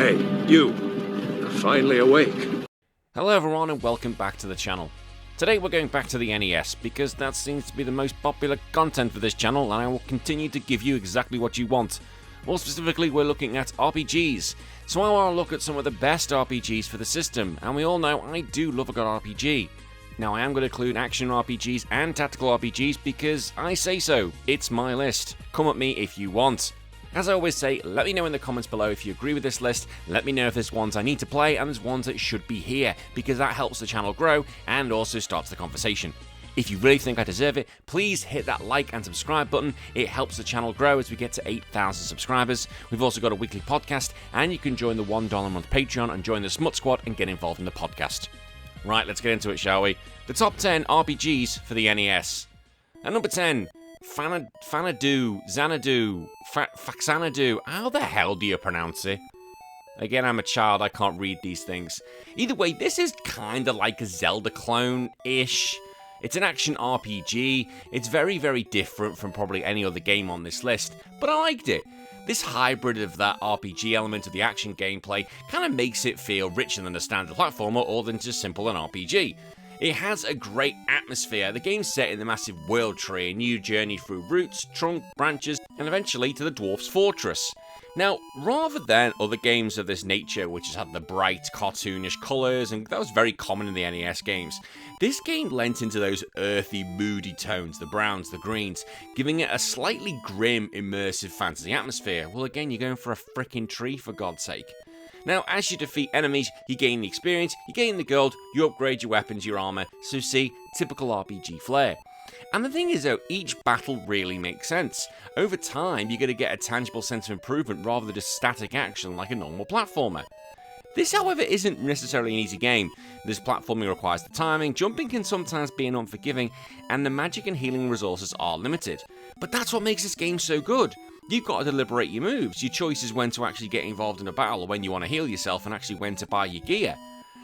Hey, you. You're finally awake. Hello everyone and welcome back to the channel. Today we're going back to the NES because that seems to be the most popular content for this channel, and I will continue to give you exactly what you want. More specifically, we're looking at RPGs. So I want to look at some of the best RPGs for the system, and we all know I do love a good RPG. Now I am going to include action RPGs and tactical RPGs because I say so. It's my list. Come at me if you want. As I always say, let me know in the comments below if you agree with this list, let me know if there's ones I need to play and there's ones that should be here, because that helps the channel grow and also starts the conversation. If you really think I deserve it, please hit that like and subscribe button. It helps the channel grow as we get to 8,000 subscribers. We've also got a weekly podcast, and you can join the $1 a month Patreon and join the Smut Squad and get involved in the podcast. Right, let's get into it, shall we? The top 10 RPGs for the NES. At number 10, Faxanadu. How the hell do you pronounce it? Again, I'm a child, I can't read these things. Either way, this is kinda like a Zelda clone-ish. It's an action RPG. It's very, very different from probably any other game on this list, but I liked it. This hybrid of that RPG element of the action gameplay kind of makes it feel richer than a standard platformer or than just simple an RPG. It has a great atmosphere. The game's set in the massive world tree, and you journey through roots, trunk, branches, and eventually to the dwarf's fortress. Now, rather than other games of this nature, which has had the bright, cartoonish colours, and that was very common in the NES games, this game lent into those earthy, moody tones, the browns, the greens, giving it a slightly grim, immersive fantasy atmosphere. Well, again, you're going for a frickin' tree, for God's sake. Now, as you defeat enemies, you gain the experience, you gain the gold, you upgrade your weapons, your armor, so see, typical RPG flair. And the thing is though, each battle really makes sense. Over time, you're going to get a tangible sense of improvement rather than just static action like a normal platformer. This, however, isn't necessarily an easy game. This platforming requires the timing, jumping can sometimes be unforgiving, and the magic and healing resources are limited. But that's what makes this game so good. You've got to deliberate your moves, your choices when to actually get involved in a battle or when you want to heal yourself and actually when to buy your gear.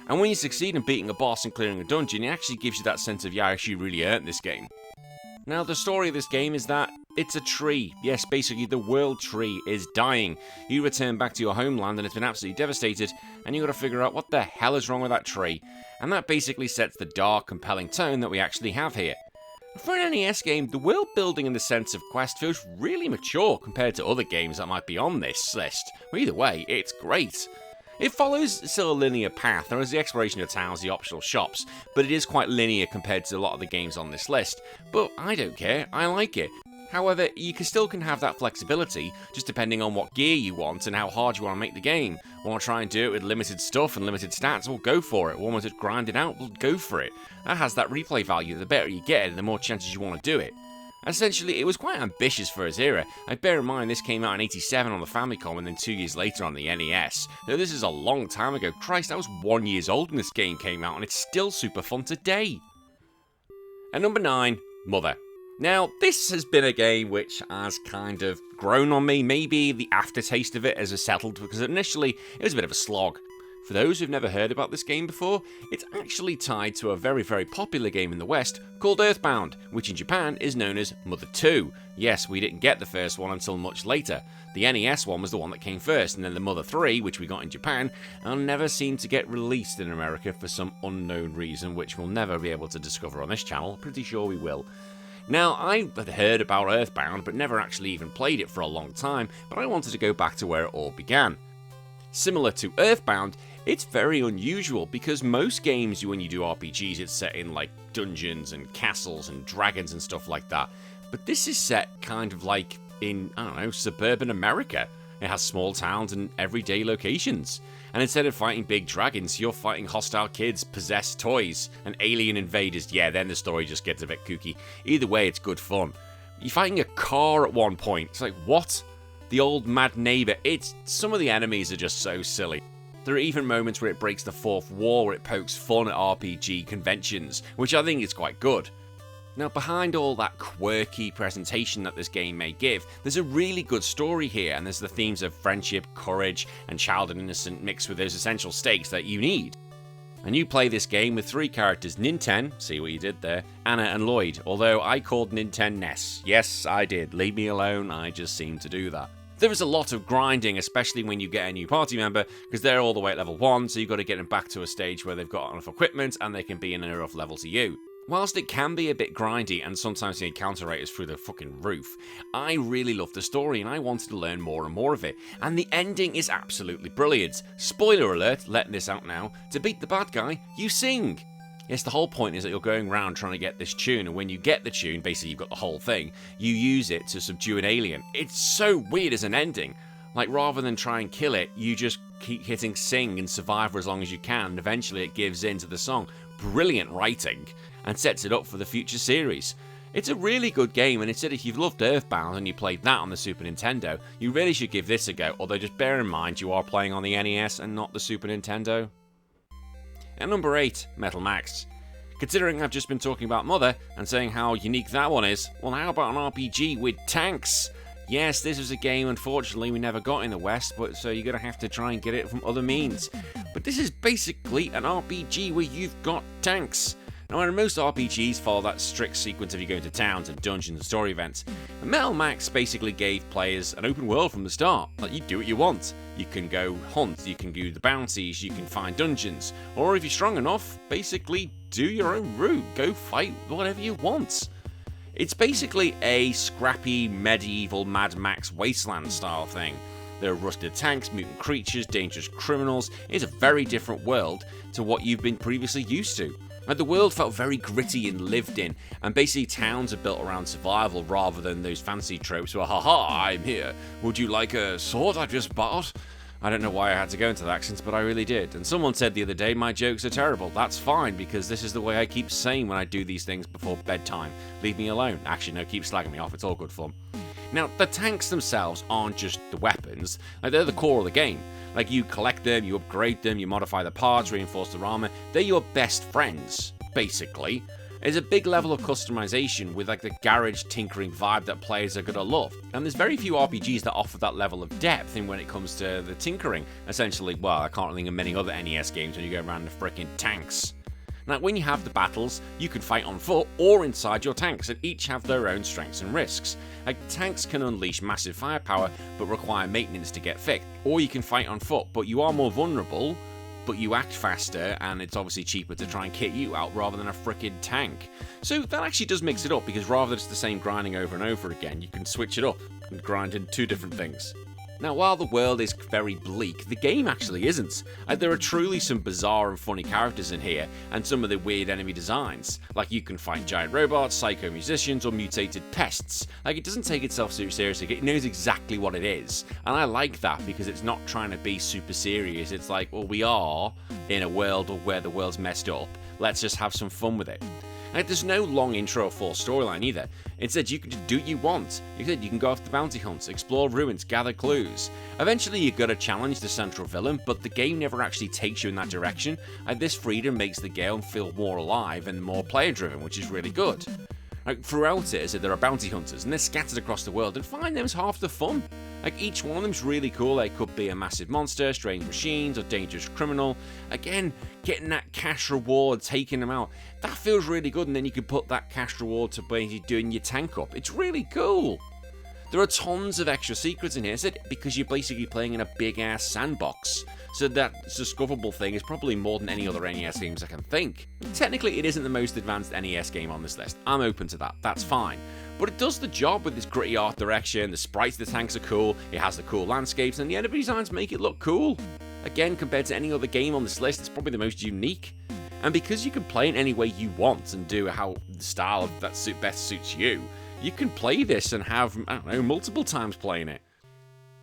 And when you succeed in beating a boss and clearing a dungeon, it actually gives you that sense of, yeah, I actually really earned this game. Now, the story of this game is that it's a tree. Yes, basically the world tree is dying. You return back to your homeland and it's been absolutely devastated, and you've got to figure out what the hell is wrong with that tree. And that basically sets the dark, compelling tone that we actually have here. For an NES game, the world building and the sense of quest feels really mature compared to other games that might be on this list. But either way, it's great. It follows still a linear path. There is the exploration of towns, the optional shops, but it is quite linear compared to a lot of the games on this list. But I don't care, I like it. However, you still can have that flexibility, just depending on what gear you want and how hard you want to make the game. Want to try and do it with limited stuff and limited stats? Well, go for it. Want to grind it out? Well, go for it. That has that replay value. The better you get it, the more chances you want to do it. Essentially, it was quite ambitious for its era. Bear in mind, this came out in '87 on the Famicom and then 2 years later on the NES. Now, this is a long time ago. Christ, I was 1 year old when this game came out, and it's still super fun today. At number 9, Mother. Now, this has been a game which has kind of grown on me. Maybe the aftertaste of it has settled, because initially it was a bit of a slog. For those who've never heard about this game before, it's actually tied to a very, very popular game in the West called Earthbound, which in Japan is known as Mother 2. Yes, we didn't get the first one until much later. The NES one was the one that came first, and then the Mother 3, which we got in Japan, and never seemed to get released in America for some unknown reason, which we'll never be able to discover on this channel. Pretty sure we will. Now, I had heard about Earthbound, but never actually even played it for a long time, but I wanted to go back to where it all began. Similar to Earthbound, it's very unusual because most games, when you do RPGs, it's set in like dungeons and castles and dragons and stuff like that. But this is set kind of like in, I don't know, suburban America. It has small towns and everyday locations. And instead of fighting big dragons, you're fighting hostile kids, possessed toys, and alien invaders. Yeah, then the story just gets a bit kooky. Either way, it's good fun. You're fighting a car at one point. It's like, what? The old mad neighbor. Some of the enemies are just so silly. There are even moments where it breaks the fourth wall, where it pokes fun at RPG conventions, which I think is quite good. Now, behind all that quirky presentation that this game may give, there's a really good story here, and there's the themes of friendship, courage, and childhood innocence mixed with those essential stakes that you need. And you play this game with 3 characters, Ninten, see what you did there, Anna and Lloyd, although I called Ninten Ness. Yes, I did. Leave me alone, I just seem to do that. There is a lot of grinding, especially when you get a new party member, because they're all the way at level 1, so you've got to get them back to a stage where they've got enough equipment and they can be in an enough level to you. Whilst it can be a bit grindy and sometimes the encounter rate is through the fucking roof, I really love the story and I wanted to learn more and more of it, and the ending is absolutely brilliant. Spoiler alert, letting this out now, to beat the bad guy, you sing! Yes, the whole point is that you're going around trying to get this tune, and when you get the tune, basically you've got the whole thing, you use it to subdue an alien. It's so weird as an ending. Like, rather than try and kill it, you just keep hitting sing and survive for as long as you can, and eventually it gives in to the song. Brilliant writing, and sets it up for the future series. It's a really good game, and instead if you've loved Earthbound and you played that on the Super Nintendo, you really should give this a go, although just bear in mind you are playing on the NES and not the Super Nintendo. At number 8, Metal Max. Considering I've just been talking about Mother and saying how unique that one is, well, how about an RPG with tanks? Yes, this was a game unfortunately we never got in the West, but so you're going to have to try and get it from other means. But this is basically an RPG where you've got tanks. Now, when most RPGs follow that strict sequence of you going to towns and dungeons and story events, Metal Max basically gave players an open world from the start. Like, you do what you want. You can go hunt, you can do the bounties, you can find dungeons, or if you're strong enough, basically do your own route, go fight whatever you want. It's basically a scrappy medieval Mad Max wasteland style thing. There are rusted tanks, mutant creatures, dangerous criminals. It's a very different world to what you've been previously used to. Like, the world felt very gritty and lived in, and basically towns are built around survival rather than those fancy tropes where, haha, I'm here, would you like a sword I just bought? I don't know why I had to go into the accents, but I really did. And someone said the other day, my jokes are terrible. That's fine, because this is the way I keep saying when I do these things before bedtime. Leave me alone. Actually, no, keep slagging me off, it's all good fun. Now, the tanks themselves aren't just the weapons, like, they're the core of the game. Like, you collect them, you upgrade them, you modify the parts, reinforce their armor. They're your best friends, basically. There's a big level of customization with like the garage tinkering vibe that players are gonna love. And there's very few RPGs that offer that level of depth in when it comes to the tinkering. Essentially, well, I can't think of many other NES games when you go around the frickin' tanks. Now, when you have the battles, you can fight on foot or inside your tanks, and each have their own strengths and risks. Like, tanks can unleash massive firepower, but require maintenance to get fixed. Or you can fight on foot, but you are more vulnerable, but you act faster, and it's obviously cheaper to try and kit you out rather than a frickin' tank. So that actually does mix it up, because rather than it's the same grinding over and over again, you can switch it up and grind in two different things. Now, while the world is very bleak, the game actually isn't. There are truly some bizarre and funny characters in here, and some of the weird enemy designs. Like, you can fight giant robots, psycho musicians, or mutated pests. Like, it doesn't take itself so seriously, it knows exactly what it is. And I like that, because it's not trying to be super serious. It's like, well, we are in a world where the world's messed up. Let's just have some fun with it. Like, there's no long intro or full storyline either. Instead, you can just do what you want. You can go after bounty hunts, explore ruins, gather clues. Eventually, you've got to challenge the central villain, but the game never actually takes you in that direction. And this freedom makes the game feel more alive and more player-driven, which is really good. Like, throughout it, there are bounty hunters, and they're scattered across the world, and finding them is half the fun. Like, each one of them's really cool. They could be a massive monster, strange machines, or dangerous criminal. Again, getting that cash reward, taking them out, that feels really good, and then you can put that cash reward to basically doing your tank up. It's really cool. There are tons of extra secrets in here, because you're basically playing in a big-ass sandbox. So that discoverable thing is probably more than any other NES games I can think. Technically, it isn't the most advanced NES game on this list. I'm open to that, that's fine. But it does the job with its gritty art direction, the sprites of the tanks are cool, it has the cool landscapes, and the enemy designs make it look cool. Again, compared to any other game on this list, it's probably the most unique. And because you can play it any way you want and do how the style that best suits you, you can play this and have, I don't know, multiple times playing it.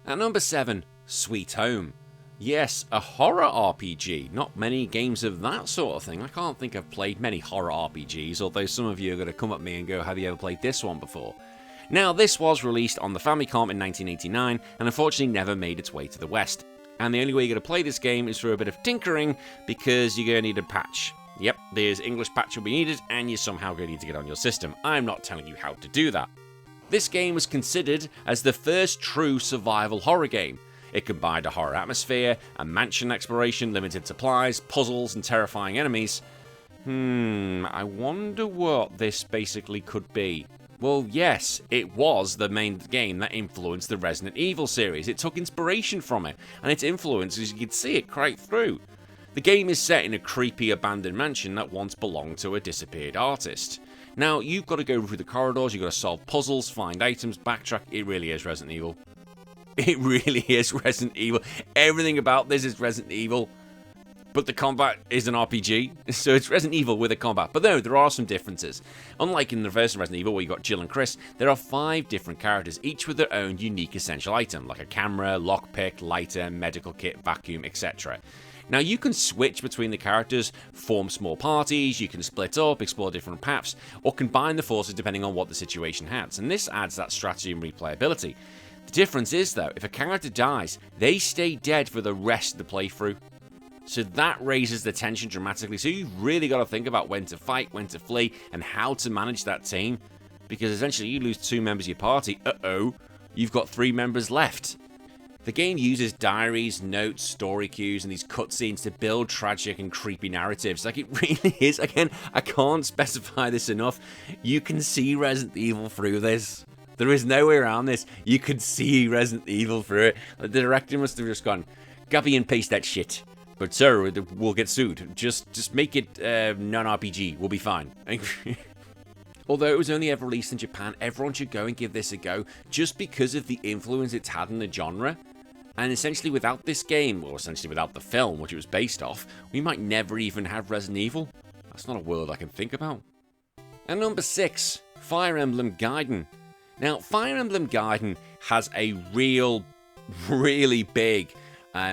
At number 7, Sweet Home. Yes, a horror RPG. Not many games of that sort of thing. I can't think I've played many horror RPGs, although some of you are going to come at me and go, have you ever played this one before? Now, this was released on the Famicom in 1989, and unfortunately never made its way to the West. And the only way you're going to play this game is through a bit of tinkering, because you're going to need a patch. Yep, there's English patch will be needed, and you're somehow going to need to get on your system. I'm not telling you how to do that. This game was considered as the first true survival horror game. It combined a horror atmosphere, a mansion exploration, limited supplies, puzzles, and terrifying enemies. I wonder what this basically could be. Well, yes, it was the main game that influenced the Resident Evil series. It took inspiration from it, and its influence, as you can see it right through. The game is set in a creepy abandoned mansion that once belonged to a disappeared artist. Now, you've got to go through the corridors, you've got to solve puzzles, find items, backtrack. It really is Resident Evil. It really is Resident Evil. Everything about this is Resident Evil. But the combat is an RPG, so it's Resident Evil with a combat. But no, there are some differences. Unlike in the first Resident Evil, where you got Jill and Chris, there are 5 different characters, each with their own unique essential item, like a camera, lockpick, lighter, medical kit, vacuum, etc. Now, you can switch between the characters, form small parties, you can split up, explore different paths, or combine the forces depending on what the situation has, and this adds that strategy and replayability. The difference is, though, if a character dies, they stay dead for the rest of the playthrough. So that raises the tension dramatically, so you've really got to think about when to fight, when to flee, and how to manage that team. Because essentially you lose 2 members of your party, you've got 3 members left. The game uses diaries, notes, story cues, and these cutscenes to build tragic and creepy narratives. Like, it really is. Again, I can't specify this enough. You can see Resident Evil through this. There is no way around this. You could see Resident Evil through it. The director must have just gone, copy and paste that shit. But sir, we'll get sued. Just make it non-RPG. We'll be fine. Although it was only ever released in Japan, everyone should go and give this a go just because of the influence it's had in the genre. And essentially without this game, or essentially without the film which it was based off, we might never even have Resident Evil. That's not a world I can think about. And number 6, Fire Emblem Gaiden. Now, Fire Emblem Gaiden has a really big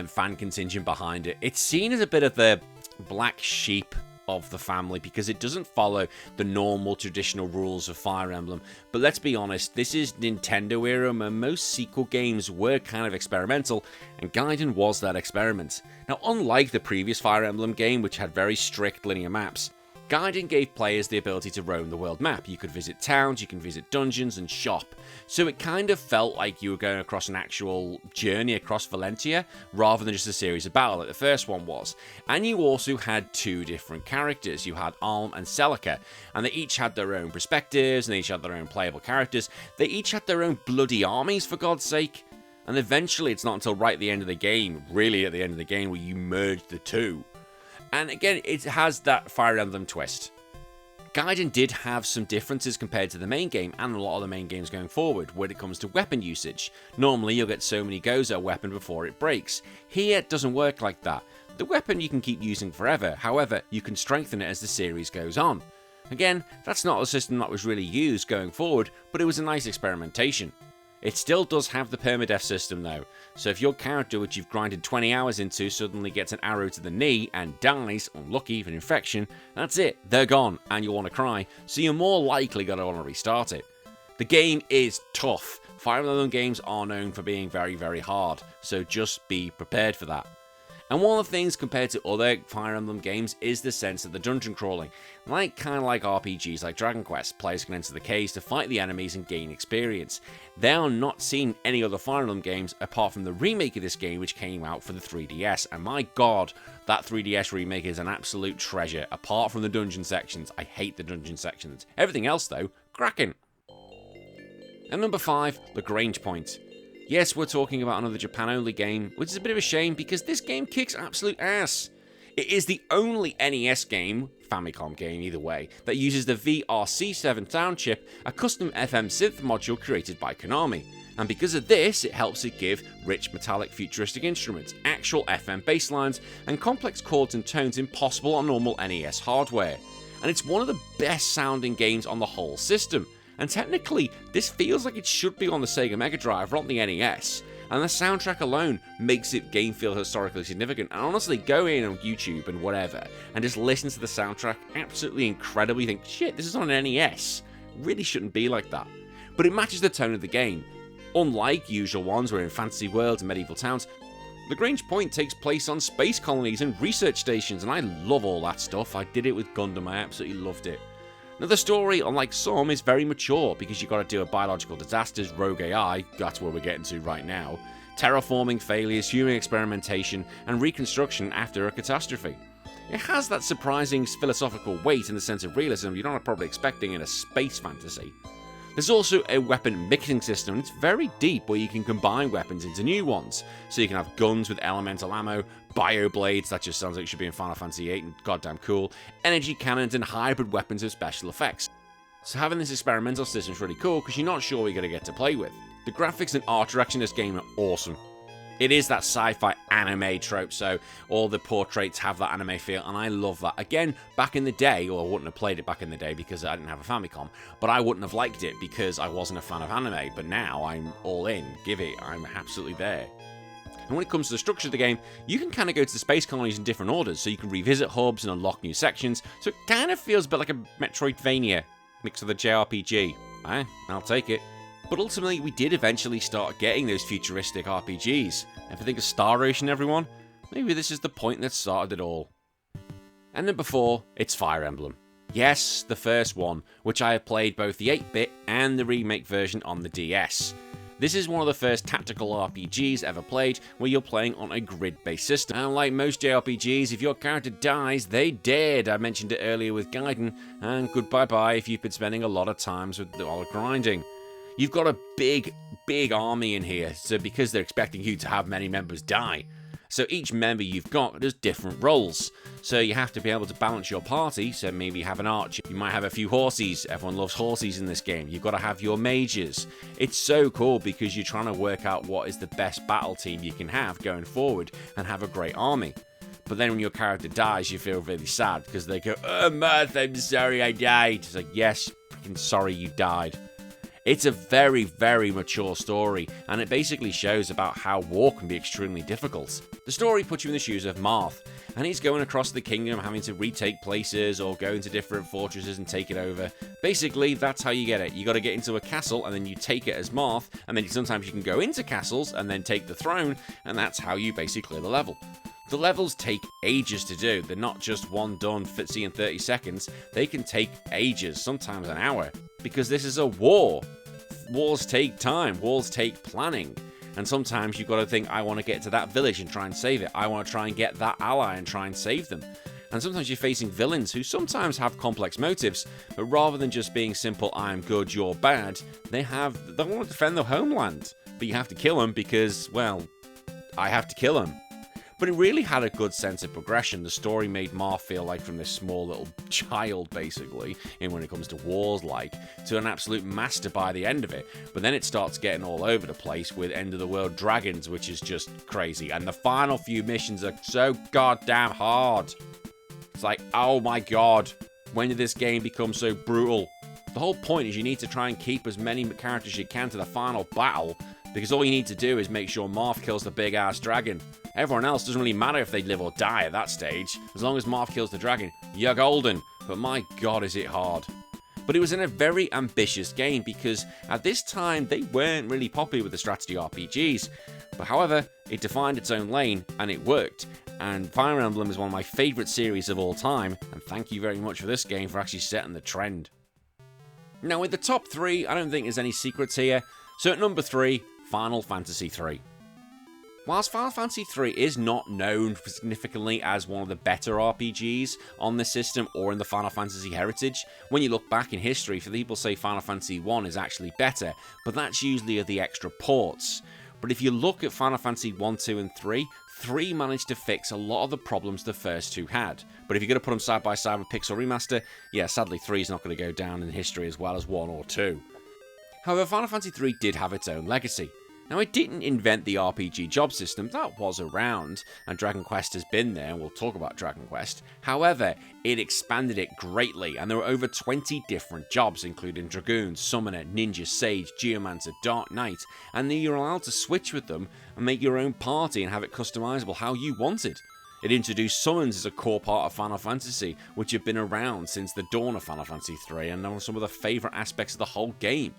fan contingent behind it. It's seen as a bit of the black sheep of the family because it doesn't follow the normal traditional rules of Fire Emblem. But let's be honest, this is Nintendo era where most sequel games were kind of experimental, and Gaiden was that experiment. Now, unlike the previous Fire Emblem game, which had very strict linear maps, Gaiden gave players the ability to roam the world map. You could visit towns, you can visit dungeons and shop. So it kind of felt like you were going across an actual journey across Valentia, rather than just a series of battles like the first one was. And you also had 2 different characters. You had Alm and Celica, and they each had their own perspectives, and they each had their own playable characters. They each had their own bloody armies, for God's sake. And eventually, it's not until right at the end of the game, really at the end of the game, where you merge the 2. And again, it has that Fire Emblem twist. Gaiden did have some differences compared to the main game and a lot of the main games going forward when it comes to weapon usage. Normally, you'll get so many goes at a weapon before it breaks. Here, it doesn't work like that. The weapon you can keep using forever, however, you can strengthen it as the series goes on. Again, that's not a system that was really used going forward, but it was a nice experimentation. It still does have the permadeath system though, so if your character which you've grinded 20 hours into suddenly gets an arrow to the knee and dies, unlucky for an infection, that's it, they're gone, and you'll want to cry, so you're more likely going to want to restart it. The game is tough. Fire Emblem games are known for being very hard, so just be prepared for that. And one of the things compared to other Fire Emblem games is the sense of the dungeon crawling. Kind of like RPGs like Dragon Quest, players can enter the caves to fight the enemies and gain experience. They are not seen in any other Fire Emblem games apart from the remake of this game which came out for the 3DS, and my god, that 3DS remake is an absolute treasure, apart from the dungeon sections. I hate the dungeon sections. Everything else though, cracking. And number 5, Lagrange Point. Yes, we're talking about another Japan-only game, which is a bit of a shame because this game kicks absolute ass. It is the only NES game, Famicom game either way, that uses the VRC7 sound chip, a custom FM synth module created by Konami. And because of this, it helps it give rich metallic futuristic instruments, actual FM bass lines, and complex chords and tones impossible on normal NES hardware. And it's one of the best sounding games on the whole system. And technically, this feels like it should be on the Sega Mega Drive, not the NES. And the soundtrack alone makes it game feel historically significant. And honestly, go in on YouTube and whatever, and just listen to the soundtrack absolutely incredibly. Think, shit, this is on an NES. Really shouldn't be like that. But it matches the tone of the game. Unlike usual ones where in fantasy worlds and medieval towns, Lagrange Point takes place on space colonies and research stations, and I love all that stuff. I did it with Gundam, I absolutely loved it. Now the story, unlike some, is very mature because you've got to deal with biological disasters, rogue AI, that's where we're getting to right now, terraforming failures, human experimentation, and reconstruction after a catastrophe. It has that surprising philosophical weight and the sense of realism you're not probably expecting in a space fantasy. There's also a weapon mixing system, and it's very deep, where you can combine weapons into new ones. So you can have guns with elemental ammo, bioblades, that just sounds like it should be in Final Fantasy VIII and goddamn cool, energy cannons, and hybrid weapons with special effects. So having this experimental system is really cool, because you're not sure what you're going to get to play with. The graphics and art direction in this game are awesome. It is that sci-fi anime trope, so all the portraits have that anime feel, and I love that. Again, back in the day, or I wouldn't have played it back in the day because I didn't have a Famicom, but I wouldn't have liked it because I wasn't a fan of anime, but now I'm all in. Give it. I'm absolutely there. And when it comes to the structure of the game, you can kind of go to the space colonies in different orders, so you can revisit hubs and unlock new sections, so it kind of feels a bit like a Metroidvania mixed with a JRPG. I'll take it. But ultimately, we did eventually start getting those futuristic RPGs. And if you think of Star Ocean, everyone, maybe this is the point that started it all. And number 4, it's Fire Emblem. Yes, the first one, which I have played both the 8-bit and the remake version on the DS. This is one of the first tactical RPGs ever played, where you're playing on a grid-based system. And like most JRPGs, if your character dies, they dead. I mentioned it earlier with Gaiden, and goodbye-bye if you've been spending a lot of times with a lot of grinding. You've got a big army in here, so because they're expecting you to have many members die. So each member you've got does different roles. So you have to be able to balance your party, so maybe you have an archer, you might have a few horsies, everyone loves horsies in this game, you've got to have your mages. It's so cool because you're trying to work out what is the best battle team you can have going forward and have a great army. But then when your character dies, you feel really sad because they go, "Oh, Marth, I'm sorry I died." It's like, yes, freaking sorry you died. It's a very, very mature story, and it basically shows about how war can be extremely difficult. The story puts you in the shoes of Marth, and he's going across the kingdom having to retake places or go into different fortresses and take it over. Basically, that's how you get it. You got to get into a castle, and then you take it as Marth, and then sometimes you can go into castles and then take the throne, and that's how you basically clear the level. The levels take ages to do. They're not just one done, see in 30 seconds. They can take ages, sometimes an hour, because this is a war. Wars take time. Wars take planning. And sometimes you've got to think, I want to get to that village and try and save it. I want to try and get that ally and try and save them. And sometimes you're facing villains who sometimes have complex motives, but rather than just being simple, I'm good, you're bad, they want to defend their homeland. But you have to kill them because, well, I have to kill them. But it really had a good sense of progression. The story made Marth feel like from this small little child, basically, in when it comes to wars, to an absolute master by the end of it. But then it starts getting all over the place with end-of-the-world dragons, which is just crazy. And the final few missions are so goddamn hard. It's like, oh my god, when did this game become so brutal? The whole point is you need to try and keep as many characters as you can to the final battle, because all you need to do is make sure Marth kills the big-ass dragon. Everyone else doesn't really matter if they live or die at that stage. As long as Marth kills the dragon, you're golden. But my god, is it hard. But it was in a very ambitious game because at this time they weren't really popular with the strategy RPGs. But however, it defined its own lane and it worked. And Fire Emblem is one of my favourite series of all time. And thank you very much for this game for actually setting the trend. Now with the top 3, I don't think there's any secrets here. So at number 3, Final Fantasy III. Whilst Final Fantasy III is not known significantly as one of the better RPGs on this system or in the Final Fantasy heritage, when you look back in history, people say Final Fantasy I is actually better, but that's usually the extra ports. But if you look at Final Fantasy 1, 2 and 3, 3 managed to fix a lot of the problems the first 2 had. But if you're going to put them side by side with Pixel Remaster, yeah, sadly 3 is not going to go down in history as well as 1 or 2. However, Final Fantasy III did have its own legacy. Now, it didn't invent the RPG job system, that was around, and Dragon Quest has been there, and we'll talk about Dragon Quest. However, it expanded it greatly, and there were over 20 different jobs, including Dragoon, Summoner, Ninja, Sage, Geomancer, Dark Knight, and then you're allowed to switch with them and make your own party and have it customizable how you wanted. It introduced summons as a core part of Final Fantasy, which have been around since the dawn of Final Fantasy III, and are some of the favourite aspects of the whole game.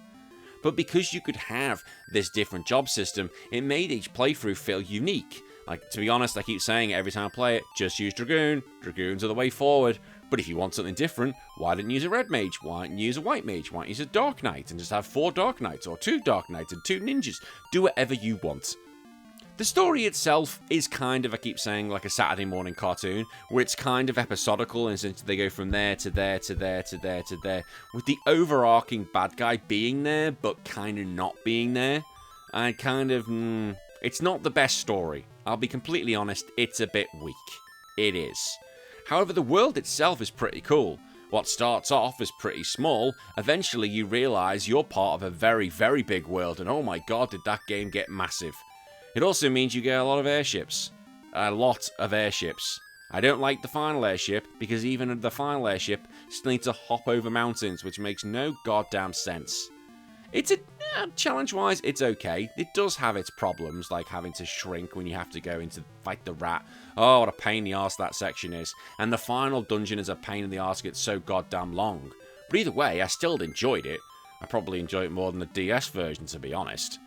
But because you could have this different job system, it made each playthrough feel unique. Like, to be honest, I keep saying it every time I play it, just use Dragoon. Dragoons are the way forward. But if you want something different, why didn't you use a red mage? Why didn't you use a white mage? Why don't you use a dark knight and just have 4 dark knights or 2 dark knights and 2 ninjas? Do whatever you want. The story itself is kind of, I keep saying, like a Saturday morning cartoon, where it's kind of episodical, and since they go from there to there to there to there to there, with the overarching bad guy being there, but kind of not being there. I kind of, it's not the best story. I'll be completely honest, it's a bit weak. It is. However, the world itself is pretty cool. What starts off as pretty small, eventually you realise you're part of a very, very big world, and oh my god, did that game get massive. It also means you get a lot of airships. A lot of airships. I don't like the final airship, because even the final airship still needs to hop over mountains, which makes no goddamn sense. It's challenge-wise, it's okay. It does have its problems, like having to shrink when you have to go into fight the rat. Oh, what a pain in the arse that section is. And the final dungeon is a pain in the arse, it's so goddamn long. But either way, I still enjoyed it. I probably enjoyed it more than the DS version, to be honest.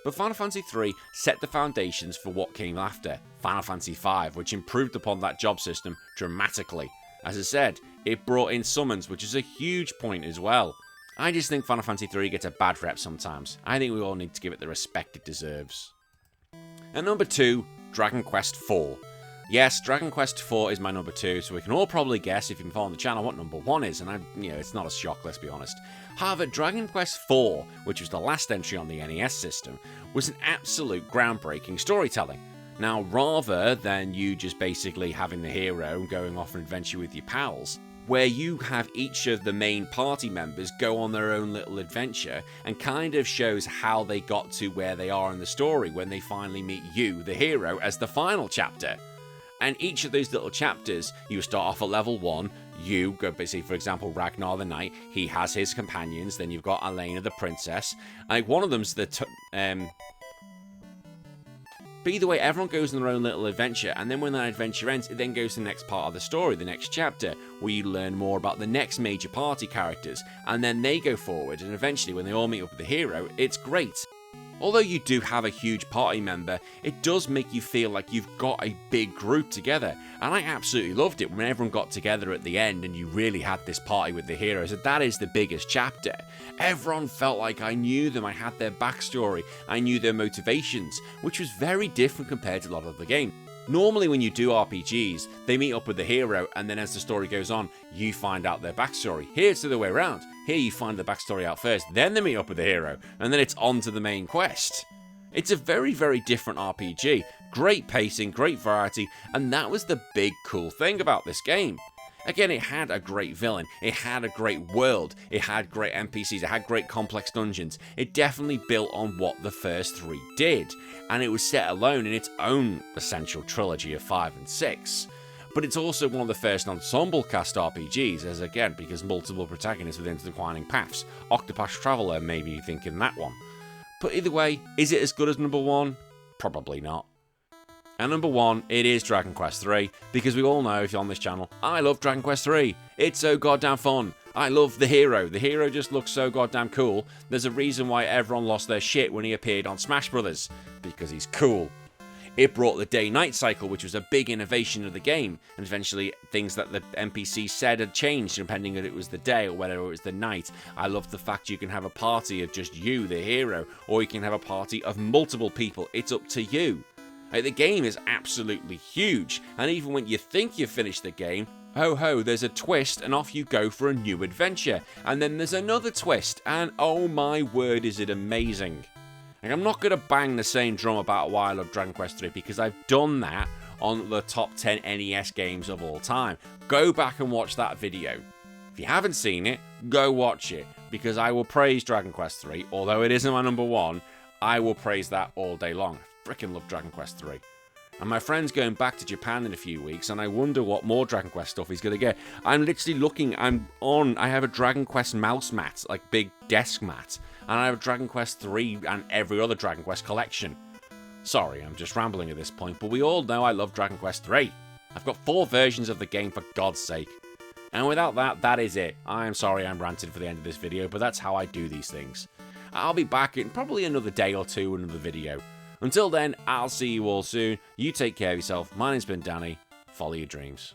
But Final Fantasy III set the foundations for what came after, Final Fantasy V, which improved upon that job system dramatically. As I said, it brought in summons, which is a huge point as well. I just think Final Fantasy III gets a bad rep sometimes. I think we all need to give it the respect it deserves. At number 2, Dragon Quest IV. Yes, Dragon Quest IV is my number 2, so we can all probably guess, if you've been following the channel, what number 1 is, and it's not a shock, let's be honest. However, Dragon Quest IV, which was the last entry on the NES system, was an absolute groundbreaking storytelling. Now, rather than you just basically having the hero going off an adventure with your pals, where you have each of the main party members go on their own little adventure and kind of shows how they got to where they are in the story when they finally meet you, the hero, as the final chapter. And each of those little chapters, you start off at level 1, you go, basically, for example, Ragnar the Knight, he has his companions, then you've got Elena the Princess, like one of them's the, but either way, everyone goes on their own little adventure, and then when that adventure ends, it then goes to the next part of the story, the next chapter, where you learn more about the next major party characters, and then they go forward, and eventually when they all meet up with the hero, it's great. Although you do have a huge party member, it does make you feel like you've got a big group together, and I absolutely loved it when everyone got together at the end and you really had this party with the heroes, and that is the biggest chapter. Everyone felt like I knew them, I had their backstory, I knew their motivations, which was very different compared to a lot of the game. Normally when you do RPGs, they meet up with the hero, and then as the story goes on, you find out their backstory. Here it's the other way around. Here you find the backstory out first, then they meet up with the hero, and then it's on to the main quest. It's a very, very different RPG. Great pacing, great variety, and that was the big cool thing about this game. Again, it had a great villain, it had a great world, it had great NPCs, it had great complex dungeons. It definitely built on what the first 3 did, and it was set alone in its own essential trilogy of 5 and 6. But it's also one of the first ensemble cast RPGs, as again, because multiple protagonists with intertwining paths. Octopath Traveler, maybe you think in that one. But either way, is it as good as number 1? Probably not. And number 1, it is Dragon Quest III, because we all know, if you're on this channel, I love Dragon Quest III. It's so goddamn fun. I love the hero. The hero just looks so goddamn cool. There's a reason why everyone lost their shit when he appeared on Smash Brothers, because he's cool. It brought the day-night cycle, which was a big innovation of the game, and eventually things that the NPC said had changed depending on if it was the day or whether it was the night. I love the fact you can have a party of just you, the hero, or you can have a party of multiple people. It's up to you. Like, the game is absolutely huge, and even when you think you've finished the game, ho ho, there's a twist and off you go for a new adventure, and then there's another twist, and oh my word, is it amazing. Like, I'm not going to bang the same drum about why I love Dragon Quest III, because I've done that on the top 10 NES games of all time. Go back and watch that video. If you haven't seen it, go watch it, because I will praise Dragon Quest III, although it isn't my number 1, I will praise that all day long. I freaking love Dragon Quest III. And my friend's going back to Japan in a few weeks, and I wonder what more Dragon Quest stuff he's going to get. I'm literally looking, I have a Dragon Quest mouse mat, like big desk mat, and I have Dragon Quest 3 and every other Dragon Quest collection. Sorry, I'm just rambling at this point, but we all know I love Dragon Quest 3. I've got 4 versions of the game, for God's sake. And without that, that is it. I am sorry I'm ranted for the end of this video, but that's how I do these things. I'll be back in probably another day or two with another video. Until then, I'll see you all soon. You take care of yourself. My name's been Danny. Follow your dreams.